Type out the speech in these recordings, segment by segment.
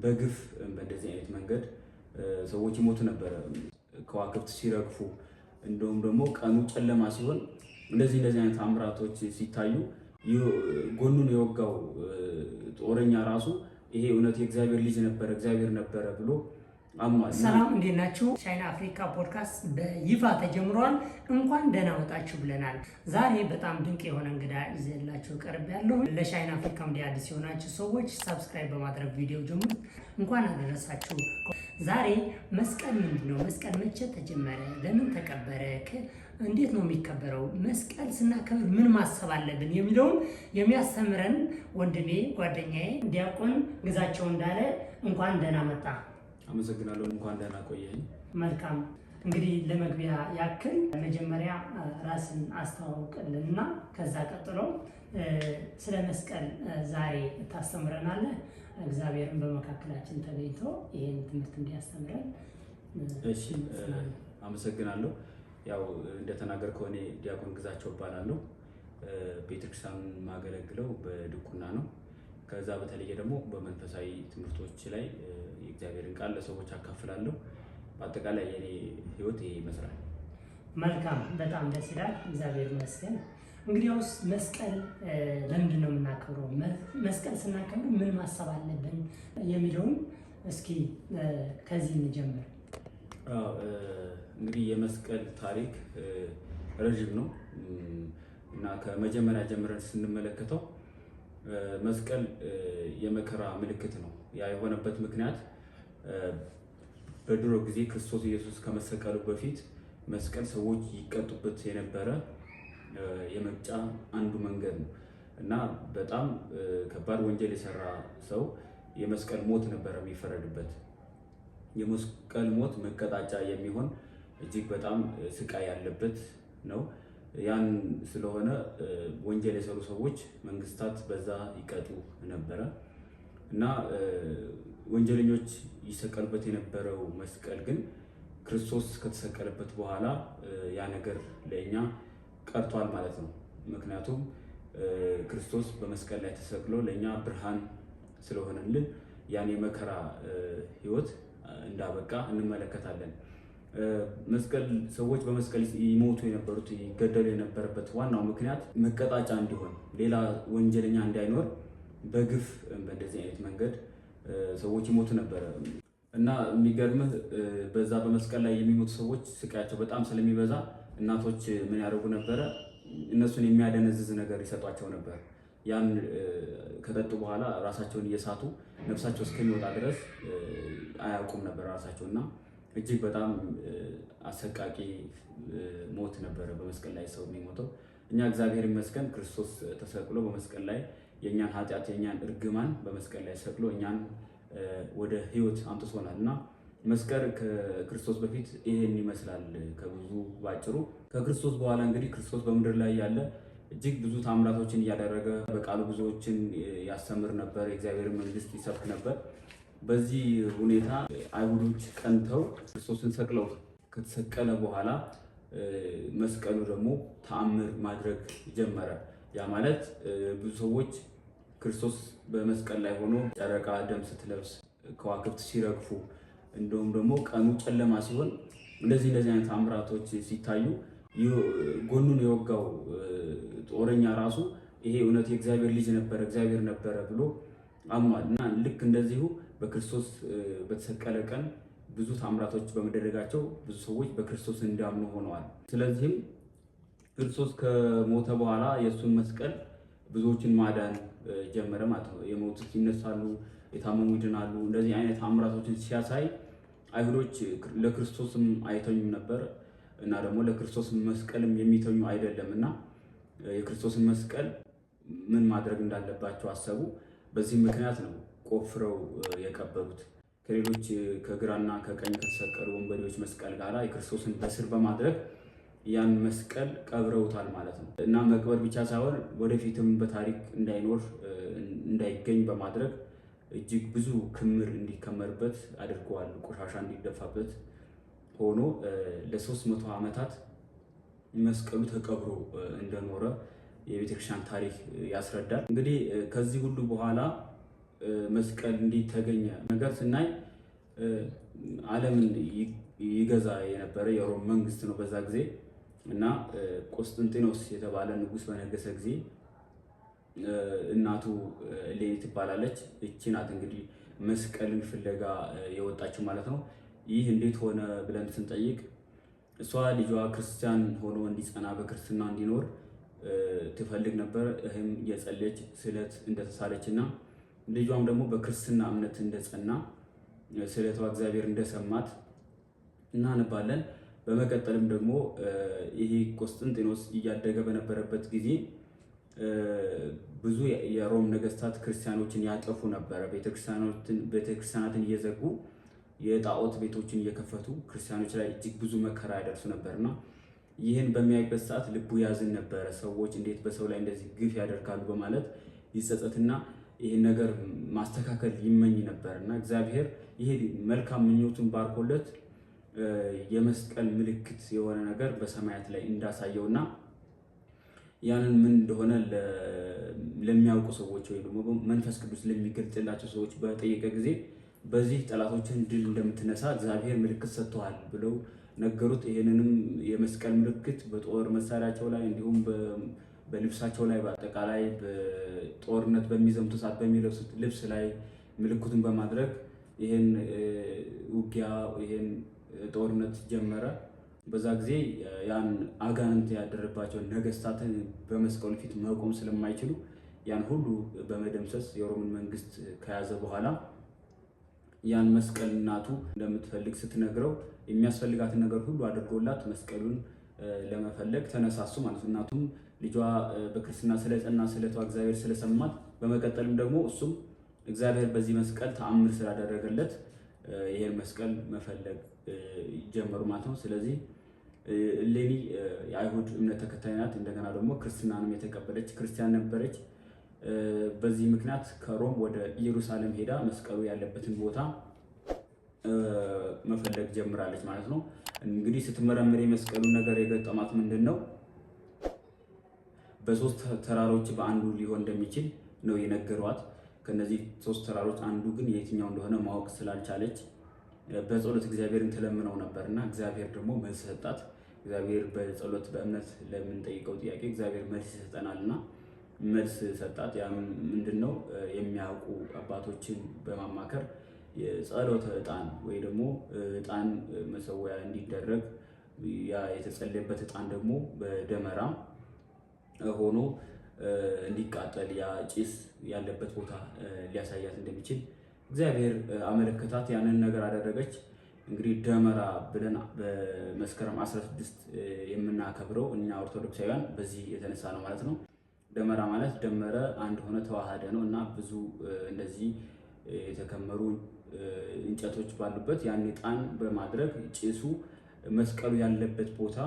በግፍ በእንደዚህ አይነት መንገድ ሰዎች ይሞቱ ነበረ። ከዋክብት ሲረግፉ እንደውም ደግሞ ቀኑ ጨለማ ሲሆን እንደዚህ አይነት አምራቶች ሲታዩ ጎኑን የወጋው ጦረኛ ራሱ ይሄ እውነት የእግዚአብሔር ልጅ ነበረ እግዚአብሔር ነበረ ብሎ አምኗል። ሰላም እንዴት ናችሁ? ቻይና አፍሪካ ፖድካስት በይፋ ተጀምሯል። እንኳን ደህና መጣችሁ ብለናል። ዛሬ በጣም ድንቅ የሆነ እንግዳ ይዘላችሁ ቀርብ ያለው ለቻይና አፍሪካ ሚዲያ አዲስ የሆናችሁ ሰዎች ሰብስክራይብ በማድረግ ቪዲዮ ጀምሩ። እንኳን አደረሳችሁ። ዛሬ መስቀል ምንድነው? መስቀል መቼ ተጀመረ? ለምን ተቀበረ? እንዴት ነው የሚከበረው? መስቀል ስናከብር ምን ማሰብ አለብን የሚለውን የሚያስተምረን ወንድሜ ጓደኛዬ ዲያቆን ግዛቸው እንዳለ እንኳን ደህና መጣ። አመሰግናለሁ። እንኳን ደህና ቆየኝ። መልካም። እንግዲህ ለመግቢያ ያክል መጀመሪያ ራስን አስተዋውቅልንና ከዛ ቀጥሎ ስለ መስቀል ዛሬ ታስተምረናለህ። እግዚአብሔርን በመካከላችን ተገኝቶ ይሄን ትምህርት እንዲያስተምረን። እሺ፣ አመሰግናለሁ። ያው እንደተናገርከው እኔ ዲያቆን ግዛቸው እባላለሁ። ቤተክርስቲያን ማገለግለው በድቁና ነው። ከዛ በተለየ ደግሞ በመንፈሳዊ ትምህርቶች ላይ የእግዚአብሔርን ቃል ለሰዎች አካፍላለሁ። በአጠቃላይ የኔ ህይወት ይሄ ይመስላል። መልካም፣ በጣም ደስ ይላል። እግዚአብሔር ይመስገን። እንግዲያውስ መስቀል ለምንድን ነው የምናከብረው? መስቀል ስናከብር ምን ማሰብ አለብን የሚለውን እስኪ ከዚህ እንጀምር። እንግዲህ የመስቀል ታሪክ ረዥም ነው እና ከመጀመሪያ ጀምረን ስንመለከተው መስቀል የመከራ ምልክት ነው። ያ የሆነበት ምክንያት በድሮ ጊዜ ክርስቶስ ኢየሱስ ከመሰቀሉ በፊት መስቀል ሰዎች ይቀጡበት የነበረ የመቅጫ አንዱ መንገድ ነው እና በጣም ከባድ ወንጀል የሰራ ሰው የመስቀል ሞት ነበረ የሚፈረድበት። የመስቀል ሞት መቀጣጫ የሚሆን እጅግ በጣም ስቃይ ያለበት ነው። ያን ስለሆነ ወንጀል የሰሩ ሰዎች መንግስታት በዛ ይቀጡ ነበረ እና ወንጀለኞች ይሰቀሉበት የነበረው መስቀል ግን ክርስቶስ ከተሰቀለበት በኋላ ያ ነገር ለእኛ ቀርቷል ማለት ነው። ምክንያቱም ክርስቶስ በመስቀል ላይ ተሰቅሎ ለእኛ ብርሃን ስለሆነልን ያን የመከራ ህይወት እንዳበቃ እንመለከታለን። መስቀል ሰዎች በመስቀል ይሞቱ የነበሩት ይገደሉ የነበረበት ዋናው ምክንያት መቀጣጫ እንዲሆን ሌላ ወንጀለኛ እንዳይኖር በግፍ በእንደዚህ አይነት መንገድ ሰዎች ይሞቱ ነበረ እና የሚገርምህ በዛ በመስቀል ላይ የሚሞቱ ሰዎች ስቃያቸው በጣም ስለሚበዛ እናቶች ምን ያደርጉ ነበረ? እነሱን የሚያደነዝዝ ነገር ይሰጧቸው ነበር። ያን ከጠጡ በኋላ ራሳቸውን እየሳቱ ነፍሳቸው እስከሚወጣ ድረስ አያውቁም ነበር ራሳቸው እና እጅግ በጣም አሰቃቂ ሞት ነበረ በመስቀል ላይ ሰው የሚሞተው። እኛ እግዚአብሔር ይመስገን ክርስቶስ ተሰቅሎ በመስቀል ላይ የእኛን ኃጢአት የእኛን እርግማን በመስቀል ላይ ሰቅሎ እኛን ወደ ህይወት አምጥቶናል እና መስቀል ከክርስቶስ በፊት ይሄን ይመስላል ከብዙ ባጭሩ። ከክርስቶስ በኋላ እንግዲህ ክርስቶስ በምድር ላይ ያለ እጅግ ብዙ ታምራቶችን እያደረገ በቃሉ ብዙዎችን ያስተምር ነበር፣ የእግዚአብሔር መንግስት ይሰብክ ነበር። በዚህ ሁኔታ አይሁዶች ቀንተው ክርስቶስን ሰቅለው ከተሰቀለ በኋላ መስቀሉ ደግሞ ተአምር ማድረግ ጀመረ። ያ ማለት ብዙ ሰዎች ክርስቶስ በመስቀል ላይ ሆኖ ጨረቃ ደም ስትለብስ፣ ከዋክብት ሲረግፉ እንደውም ደግሞ ቀኑ ጨለማ ሲሆን እንደዚህ አይነት ተአምራቶች ሲታዩ ጎኑን የወጋው ጦረኛ ራሱ ይሄ እውነት የእግዚአብሔር ልጅ ነበረ እግዚአብሔር ነበረ ብሎ አምኗል እና ልክ እንደዚሁ በክርስቶስ በተሰቀለ ቀን ብዙ ታምራቶች በመደረጋቸው ብዙ ሰዎች በክርስቶስ እንዲያምኑ ሆነዋል። ስለዚህም ክርስቶስ ከሞተ በኋላ የእሱን መስቀል ብዙዎችን ማዳን ጀመረ ማለት ነው። የሞቱት ይነሳሉ፣ የታመሙ ይድናሉ። እንደዚህ አይነት ታምራቶችን ሲያሳይ አይሁዶች ለክርስቶስም አይተኙም ነበር እና ደግሞ ለክርስቶስ መስቀልም የሚተኙ አይደለም እና የክርስቶስን መስቀል ምን ማድረግ እንዳለባቸው አሰቡ። በዚህ ምክንያት ነው ቆፍረው የቀበሩት። ከሌሎች ከግራና ከቀኝ ከተሰቀሉ ወንበዴዎች መስቀል ጋር የክርስቶስን በስር በማድረግ ያን መስቀል ቀብረውታል ማለት ነው እና መቅበር ብቻ ሳይሆን ወደፊትም በታሪክ እንዳይኖር እንዳይገኝ በማድረግ እጅግ ብዙ ክምር እንዲከመርበት አድርገዋል። ቆሻሻ እንዲደፋበት ሆኖ ለ300 ዓመታት መስቀሉ ተቀብሮ እንደኖረ የቤተክርስቲያን ታሪክ ያስረዳል። እንግዲህ ከዚህ ሁሉ በኋላ መስቀል እንዴት ተገኘ ነገር ስናይ ዓለምን ይገዛ የነበረ የሮም መንግስት ነው በዛ ጊዜ እና ቆስጠንጢኖስ የተባለ ንጉስ በነገሰ ጊዜ እናቱ እሌኒ ትባላለች። እቺ ናት እንግዲህ መስቀልን ፍለጋ የወጣችው ማለት ነው። ይህ እንዴት ሆነ ብለን ስንጠይቅ እሷ ልጇ ክርስቲያን ሆኖ እንዲጸና በክርስትና እንዲኖር ትፈልግ ነበር። ይህም የጸለች ስዕለት እንደተሳለች እና ልጇም ደግሞ በክርስትና እምነት እንደጸና ስዕለቷ እግዚአብሔር እንደሰማት እናነባለን። በመቀጠልም ደግሞ ይሄ ቆስጠንጢኖስ እያደገ በነበረበት ጊዜ ብዙ የሮም ነገስታት ክርስቲያኖችን ያጠፉ ነበረ። ቤተክርስቲያናትን እየዘጉ የጣዖት ቤቶችን እየከፈቱ ክርስቲያኖች ላይ እጅግ ብዙ መከራ ያደርሱ ነበርና ይህን በሚያይበት ሰዓት ልቡ ያዝን ነበረ። ሰዎች እንዴት በሰው ላይ እንደዚህ ግፍ ያደርጋሉ በማለት ይጸጸትና ይህን ነገር ማስተካከል ይመኝ ነበርና እግዚአብሔር ይሄ መልካም ምኞቱን ባርኮለት የመስቀል ምልክት የሆነ ነገር በሰማያት ላይ እንዳሳየውና ያንን ምን እንደሆነ ለሚያውቁ ሰዎች ወይ ደግሞ መንፈስ ቅዱስ ለሚገልጥላቸው ሰዎች በጠየቀ ጊዜ በዚህ ጠላቶችን ድል እንደምትነሳ እግዚአብሔር ምልክት ሰጥቷል ብለው ነገሩት። ይሄንንም የመስቀል ምልክት በጦር መሳሪያቸው ላይ እንዲሁም በልብሳቸው ላይ በአጠቃላይ በጦርነት በሚዘምቱ ሰዓት በሚለብሱት ልብስ ላይ ምልክቱን በማድረግ ይሄን ውጊያ ይሄን ጦርነት ጀመረ። በዛ ጊዜ ያን አጋንንት ያደረባቸውን ነገስታትን በመስቀሉ ፊት መቆም ስለማይችሉ ያን ሁሉ በመደምሰስ የሮምን መንግስት ከያዘ በኋላ ያን መስቀል እናቱ እንደምትፈልግ ስትነግረው የሚያስፈልጋትን ነገር ሁሉ አድርጎላት መስቀሉን ለመፈለግ ተነሳሱ ማለት ነው። እናቱም ልጇ በክርስትና ስለጸና ስለቷ እግዚአብሔር ስለሰማት፣ በመቀጠልም ደግሞ እሱም እግዚአብሔር በዚህ መስቀል ተአምር ስላደረገለት ይሄን መስቀል መፈለግ ጀመሩ ማለት ነው። ስለዚህ እሌኒ የአይሁድ እምነት ተከታይ ናት። እንደገና ደግሞ ክርስትናንም የተቀበለች ክርስቲያን ነበረች። በዚህ ምክንያት ከሮም ወደ ኢየሩሳሌም ሄዳ መስቀሉ ያለበትን ቦታ መፈለግ ጀምራለች ማለት ነው። እንግዲህ ስትመረምር የመስቀሉን ነገር የገጠማት ምንድን ነው? በሶስት ተራሮች በአንዱ ሊሆን እንደሚችል ነው የነገሯት። ከነዚህ ሶስት ተራሮች አንዱ ግን የትኛው እንደሆነ ማወቅ ስላልቻለች በጸሎት እግዚአብሔርን ትለምነው ነበርና እግዚአብሔር ደግሞ መልስ ሰጣት። እግዚአብሔር በጸሎት በእምነት ለምንጠይቀው ጥያቄ እግዚአብሔር መልስ ይሰጠናልና መልስ ሰጣት። ያ ምንድነው? የሚያውቁ አባቶችን በማማከር የጸሎተ ዕጣን ወይ ደግሞ ዕጣን መሰዊያ እንዲደረግ ያ የተጸለየበት ዕጣን ደግሞ በደመራ ሆኖ እንዲቃጠል ያ ጭስ ያለበት ቦታ ሊያሳያት እንደሚችል እግዚአብሔር አመለከታት። ያንን ነገር አደረገች። እንግዲህ ደመራ ብለን በመስከረም 16 የምናከብረው እኛ ኦርቶዶክሳውያን በዚህ የተነሳ ነው ማለት ነው። ደመራ ማለት ደመረ፣ አንድ ሆነ፣ ተዋሃደ ነው እና ብዙ እንደዚህ የተከመሩ እንጨቶች ባሉበት ያን ዕጣን በማድረግ ጭሱ መስቀሉ ያለበት ቦታ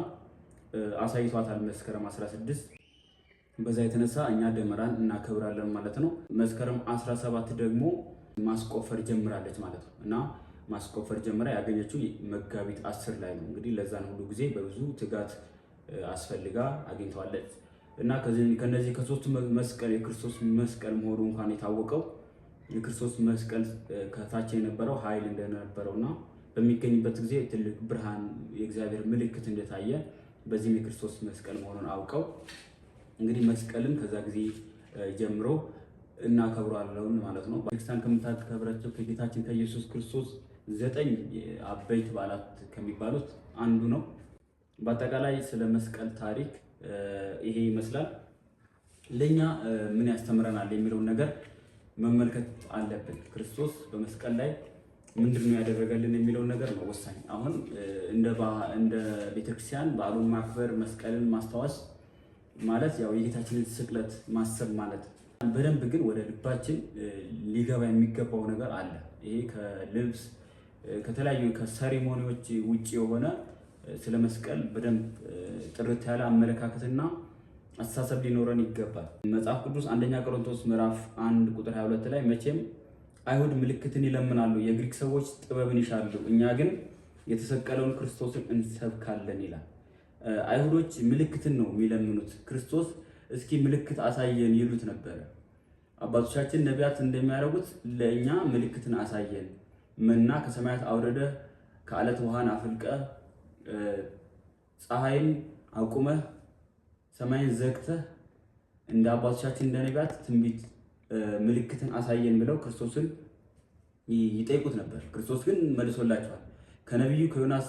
አሳይቷታል መስከረም 16። በዛ የተነሳ እኛ ደመራን እናከብራለን ማለት ነው። መስከረም 17 ደግሞ ማስቆፈር ጀምራለች ማለት ነው እና ማስቆፈር ጀምራ ያገኘችው መጋቢት 10 ላይ ነው። እንግዲህ ለዛን ሁሉ ጊዜ በብዙ ትጋት አስፈልጋ አግኝተዋለች እና ከነዚህ ከሶስቱ መስቀል የክርስቶስ መስቀል መሆኑ እንኳን የታወቀው የክርስቶስ መስቀል ከታች የነበረው ኃይል እንደነበረውና በሚገኝበት ጊዜ ትልቅ ብርሃን የእግዚአብሔር ምልክት እንደታየ በዚህም የክርስቶስ መስቀል መሆኑን አውቀው እንግዲህ መስቀልን ከዛ ጊዜ ጀምሮ እናከብራለን ማለት ነው። ቤተክርስቲያን ከምታከብራቸው ከጌታችን ከኢየሱስ ክርስቶስ 9 አበይት በዓላት ከሚባሉት አንዱ ነው። በአጠቃላይ ስለ መስቀል ታሪክ ይሄ ይመስላል። ለኛ ምን ያስተምረናል የሚለውን ነገር መመልከት አለብን። ክርስቶስ በመስቀል ላይ ምንድነው ያደረገልን የሚለውን ነገር ነው ወሳኝ። አሁን እንደ ቤተክርስቲያን በዓሉን ማክበር መስቀልን ማስታወስ ማለት ያው የጌታችንን ስቅለት ማሰብ ማለት በደንብ ግን ወደ ልባችን ሊገባ የሚገባው ነገር አለ። ይሄ ከልብስ ከተለያዩ ከሰሪሞኒዎች ውጪ የሆነ ስለ መስቀል በደንብ ጥርት ያለ አመለካከትና አስተሳሰብ ሊኖረን ይገባል። መጽሐፍ ቅዱስ አንደኛ ቆሮንቶስ ምዕራፍ 1 ቁጥር 22 ላይ መቼም አይሁድ ምልክትን ይለምናሉ፣ የግሪክ ሰዎች ጥበብን ይሻሉ፣ እኛ ግን የተሰቀለውን ክርስቶስን እንሰብካለን ይላል። አይሁዶች ምልክትን ነው የሚለምኑት። ክርስቶስ እስኪ ምልክት አሳየን ይሉት ነበረ። አባቶቻችን ነቢያት እንደሚያደርጉት ለእኛ ምልክትን አሳየን፣ መና ከሰማያት አውርደህ ከአለት ውሃን አፍልቀህ ፀሐይን አቁመህ ሰማይን ዘግተህ እንደ አባቶቻችን እንደ ነቢያት ትንቢት ምልክትን አሳየን ብለው ክርስቶስን ይጠይቁት ነበር። ክርስቶስ ግን መልሶላቸዋል። ከነቢዩ ከዮናስ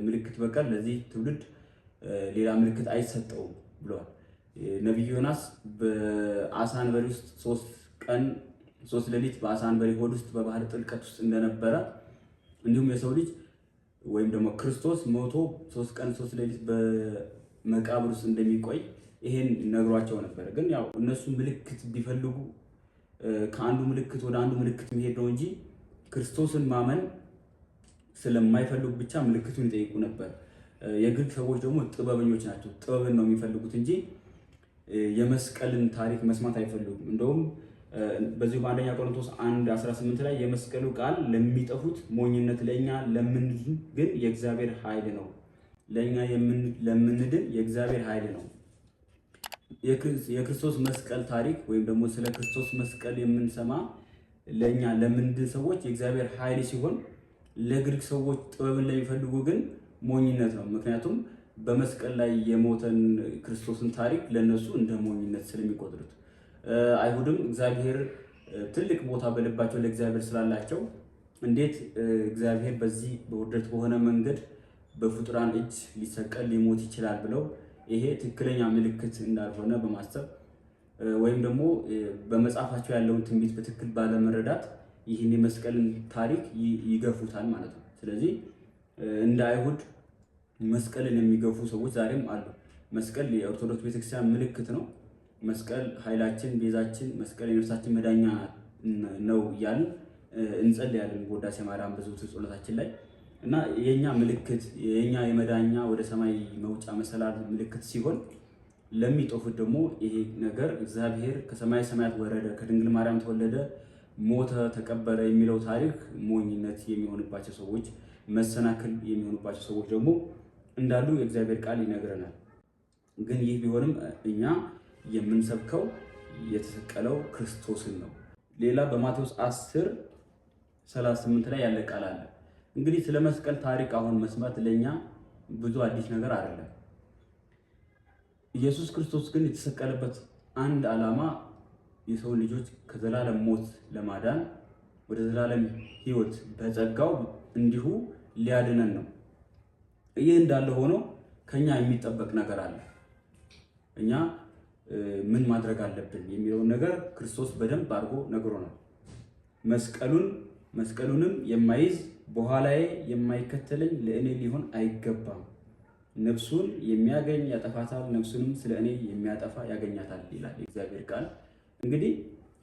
ምልክት በቀር ለዚህ ትውልድ ሌላ ምልክት አይሰጠውም ብለዋል። ነቢዩ ዮናስ በአሳ አንበሪ ውስጥ 3 ቀን 3 ሌሊት በአሳ አንበሪ ሆድ ውስጥ በባህር ጥልቀት ውስጥ እንደነበረ እንዲሁም የሰው ልጅ ወይም ደግሞ ክርስቶስ ሞቶ 3 ቀን 3 ሌሊት በመቃብር ውስጥ እንደሚቆይ ይሄን ነግሯቸው ነበር። ግን ያው እነሱ ምልክት ቢፈልጉ ከአንዱ ምልክት ወደ አንዱ ምልክት መሄድ ነው እንጂ ክርስቶስን ማመን ስለማይፈልጉ ብቻ ምልክቱን ይጠይቁ ነበር። የግሪክ ሰዎች ደግሞ ጥበበኞች ናቸው። ጥበብን ነው የሚፈልጉት እንጂ የመስቀልን ታሪክ መስማት አይፈልጉም። እንደውም በዚሁ በአንደኛ ቆሮንቶስ 1:18 ላይ የመስቀሉ ቃል ለሚጠፉት ሞኝነት፣ ለእኛ ለምንድን ግን የእግዚአብሔር ኃይል ነው። ለእኛ ለምንድን የእግዚአብሔር ኃይል ነው። የክርስቶስ መስቀል ታሪክ ወይም ደግሞ ስለ ክርስቶስ መስቀል የምንሰማ ለእኛ ለምንድን ሰዎች የእግዚአብሔር ኃይል ሲሆን፣ ለግሪክ ሰዎች ጥበብን ለሚፈልጉ ግን ሞኝነት ነው። ምክንያቱም በመስቀል ላይ የሞተን ክርስቶስን ታሪክ ለነሱ እንደ ሞኝነት ስለሚቆጥሩት፣ አይሁድም እግዚአብሔር ትልቅ ቦታ በልባቸው ለእግዚአብሔር ስላላቸው እንዴት እግዚአብሔር በዚህ በውርደት በሆነ መንገድ በፍጡራን እጅ ሊሰቀል ሊሞት ይችላል ብለው ይሄ ትክክለኛ ምልክት እንዳልሆነ በማሰብ ወይም ደግሞ በመጽሐፋቸው ያለውን ትንቢት በትክክል ባለመረዳት ይህን የመስቀልን ታሪክ ይገፉታል ማለት ነው። ስለዚህ እንደ አይሁድ መስቀልን የሚገፉ ሰዎች ዛሬም አሉ። መስቀል የኦርቶዶክስ ቤተክርስቲያን ምልክት ነው። መስቀል ኃይላችን፣ ቤዛችን፣ መስቀል የነፍሳችን መዳኛ ነው እያልን እንጸልያለን በውዳሴ ማርያም በዘወትር ጸሎታችን ላይ እና የኛ ምልክት የኛ የመዳኛ ወደ ሰማይ መውጫ መሰላል ምልክት ሲሆን፣ ለሚጠፉት ደግሞ ይሄ ነገር እግዚአብሔር ከሰማይ ሰማያት ወረደ፣ ከድንግል ማርያም ተወለደ፣ ሞተ፣ ተቀበረ የሚለው ታሪክ ሞኝነት የሚሆንባቸው ሰዎች፣ መሰናክል የሚሆንባቸው ሰዎች ደግሞ እንዳሉ የእግዚአብሔር ቃል ይነግረናል። ግን ይህ ቢሆንም እኛ የምንሰብከው የተሰቀለው ክርስቶስን ነው። ሌላ በማቴዎስ 10:38 ላይ ያለ ቃል አለ። እንግዲህ ስለ መስቀል ታሪክ አሁን መስማት ለኛ ብዙ አዲስ ነገር አይደለም። ኢየሱስ ክርስቶስ ግን የተሰቀለበት አንድ ዓላማ የሰው ልጆች ከዘላለም ሞት ለማዳን ወደ ዘላለም ሕይወት በጸጋው እንዲሁ ሊያድነን ነው። ይህ እንዳለ ሆኖ ከኛ የሚጠበቅ ነገር አለ። እኛ ምን ማድረግ አለብን የሚለውን ነገር ክርስቶስ በደንብ አድርጎ ነግሮናል። መስቀሉንም የማይዝ በኋላዬ የማይከተለኝ ለእኔ ሊሆን አይገባም። ነፍሱን የሚያገኝ ያጠፋታል፣ ነፍሱንም ስለ እኔ የሚያጠፋ ያገኛታል ይላል የእግዚአብሔር ቃል። እንግዲህ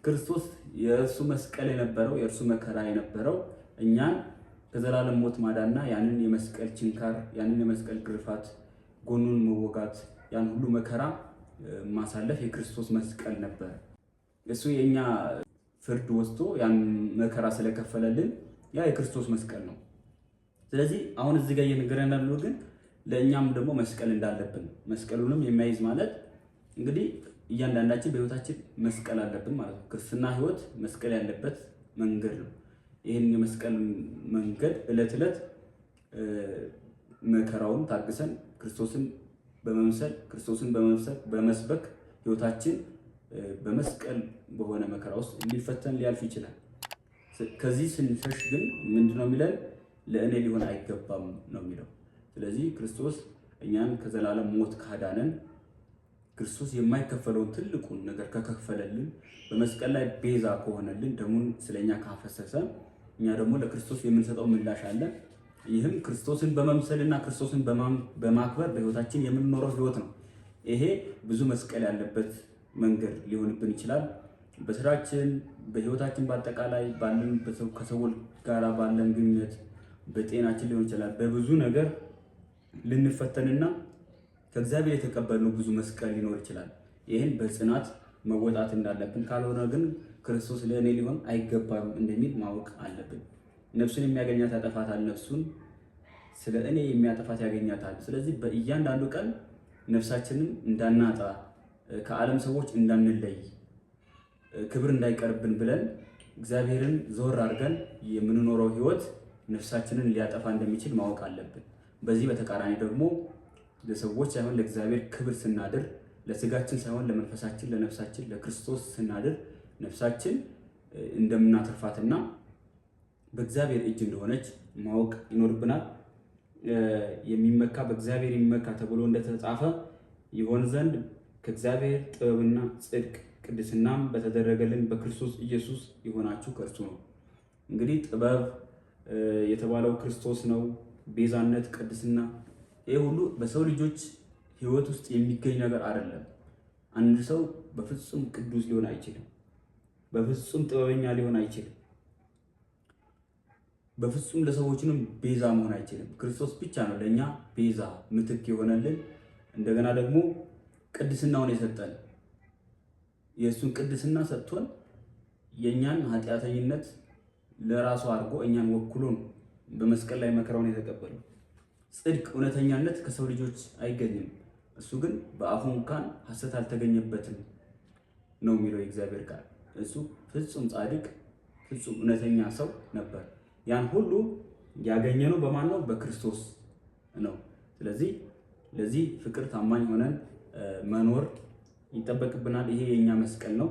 ክርስቶስ የእርሱ መስቀል የነበረው የእርሱ መከራ የነበረው እኛን ከዘላለም ሞት ማዳንና ያንን የመስቀል ችንካር፣ ያንን የመስቀል ግርፋት፣ ጎኑን መወጋት፣ ያን ሁሉ መከራ ማሳለፍ የክርስቶስ መስቀል ነበር። እሱ የኛ ፍርድ ወስዶ ያን መከራ ስለከፈለልን ያ የክርስቶስ መስቀል ነው። ስለዚህ አሁን እዚህ ጋር እየነገረን ያለው ግን ለእኛም ደግሞ መስቀል እንዳለብን፣ መስቀሉንም የማይዝ ማለት እንግዲህ እያንዳንዳችን በህይወታችን መስቀል አለብን ማለት ነው። ክርስትና ህይወት መስቀል ያለበት መንገድ ነው። ይህን የመስቀል መንገድ ዕለት ዕለት መከራውን ታግሰን ክርስቶስን በመምሰል ክርስቶስን በመስበክ ህይወታችን በመስቀል በሆነ መከራ ውስጥ ሊፈተን ሊያልፍ ይችላል። ከዚህ ስንሸሽ ግን ምንድነው የሚለን? ለእኔ ሊሆን አይገባም ነው የሚለው። ስለዚህ ክርስቶስ እኛን ከዘላለም ሞት ካዳነን፣ ክርስቶስ የማይከፈለውን ትልቁን ነገር ከከፈለልን፣ በመስቀል ላይ ቤዛ ከሆነልን፣ ደሙን ስለኛ ካፈሰሰ፣ እኛ ደግሞ ለክርስቶስ የምንሰጠው ምላሽ አለ። ይህም ክርስቶስን በመምሰልና ክርስቶስን በማክበር በህይወታችን የምንኖረው ህይወት ነው። ይሄ ብዙ መስቀል ያለበት መንገድ ሊሆንብን ይችላል። በስራችን፣ በህይወታችን፣ በአጠቃላይ ባለን ከሰዎች ጋር ባለን ግንኙነት፣ በጤናችን ሊሆን ይችላል። በብዙ ነገር ልንፈተንና ከእግዚአብሔር የተቀበልነው ብዙ መስቀል ሊኖር ይችላል። ይህን በጽናት መወጣት እንዳለብን፣ ካልሆነ ግን ክርስቶስ ለእኔ ሊሆን አይገባም እንደሚል ማወቅ አለብን። ነፍሱን የሚያገኛት ያጠፋታል፣ ነፍሱን ስለ እኔ የሚያጠፋት ያገኛታል። ስለዚህ በእያንዳንዱ ቀን ነፍሳችንን እንዳናጣ፣ ከዓለም ሰዎች እንዳንለይ፣ ክብር እንዳይቀርብን ብለን እግዚአብሔርን ዞር አድርገን የምንኖረው ህይወት ነፍሳችንን ሊያጠፋ እንደሚችል ማወቅ አለብን። በዚህ በተቃራኒ ደግሞ ለሰዎች ሳይሆን ለእግዚአብሔር ክብር ስናድር፣ ለስጋችን ሳይሆን ለመንፈሳችን፣ ለነፍሳችን ለክርስቶስ ስናድር ነፍሳችን እንደምናተርፋትና በእግዚአብሔር እጅ እንደሆነች ማወቅ ይኖርብናል። የሚመካ በእግዚአብሔር የሚመካ ተብሎ እንደተጻፈ ይሆን ዘንድ ከእግዚአብሔር ጥበብና ጽድቅ ቅድስናም በተደረገልን በክርስቶስ ኢየሱስ የሆናችሁ ከእርሱ ነው። እንግዲህ ጥበብ የተባለው ክርስቶስ ነው። ቤዛነት፣ ቅድስና፣ ይህ ሁሉ በሰው ልጆች ህይወት ውስጥ የሚገኝ ነገር አይደለም። አንድ ሰው በፍጹም ቅዱስ ሊሆን አይችልም። በፍጹም ጥበበኛ ሊሆን አይችልም። በፍጹም ለሰዎችንም ቤዛ መሆን አይችልም። ክርስቶስ ብቻ ነው ለእኛ ቤዛ ምትክ የሆነልን። እንደገና ደግሞ ቅድስናውን የሰጠን የእሱን ቅድስና ሰጥቶን የእኛን ኃጢአተኝነት ለራሱ አድርጎ እኛን ወክሎ ነው በመስቀል ላይ መከራውን የተቀበለው። ጽድቅ፣ እውነተኛነት ከሰው ልጆች አይገኝም። እሱ ግን በአፉ እንኳን ሐሰት አልተገኘበትም ነው የሚለው የእግዚአብሔር ቃል። እሱ ፍጹም ጻድቅ፣ ፍጹም እውነተኛ ሰው ነበር። ያን ሁሉ ያገኘነው በማን ነው? በክርስቶስ ነው። ስለዚህ ለዚህ ፍቅር ታማኝ ሆነን መኖር ይጠበቅብናል። ይሄ የኛ መስቀል ነው።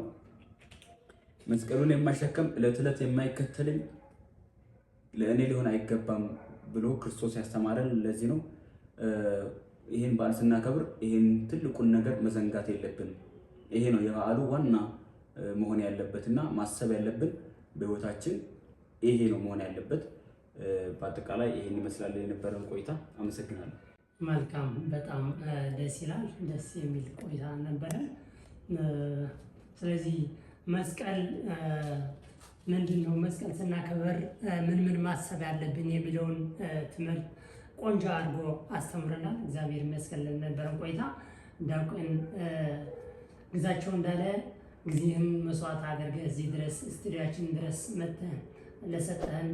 መስቀሉን የማይሸከም ዕለት ዕለት የማይከተልኝ ለእኔ ሊሆን አይገባም ብሎ ክርስቶስ ያስተማረን ለዚህ ነው። ይሄን በዓል ስናከብር ይሄን ትልቁን ነገር መዘንጋት የለብንም። ይሄ ነው የበዓሉ ዋና መሆን ያለበትና ማሰብ ያለብን በህይወታችን ይሄ ነው መሆን ያለበት። በአጠቃላይ ይሄን ይመስላል የነበረን ቆይታ። አመሰግናለሁ። መልካም፣ በጣም ደስ ይላል። ደስ የሚል ቆይታ ነበረ። ስለዚህ መስቀል ምንድን ነው? መስቀል ስናከብር ምን ማሰብ ያለብን የሚለውን ትምህርት ቆንጆ አድርጎ አስተምረናል። እግዚአብሔር ይመስገን ለነበረን ቆይታ። ዲያቆን ግዛቸው እንዳለ ጊዜህን መስዋዕት አድርገህ እዚህ ድረስ ስቱዲያችን ድረስ መጥተህ ለሰጠህን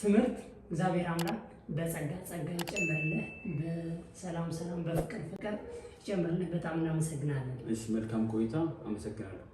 ትምህርት እግዚአብሔር አምላክ በጸጋ ይጨምርልህ፣ በሰላም በፍቅር ይጨምርልህ። በጣም እናመሰግናለን። እሺ፣ መልካም ቆይታ። አመሰግናለሁ።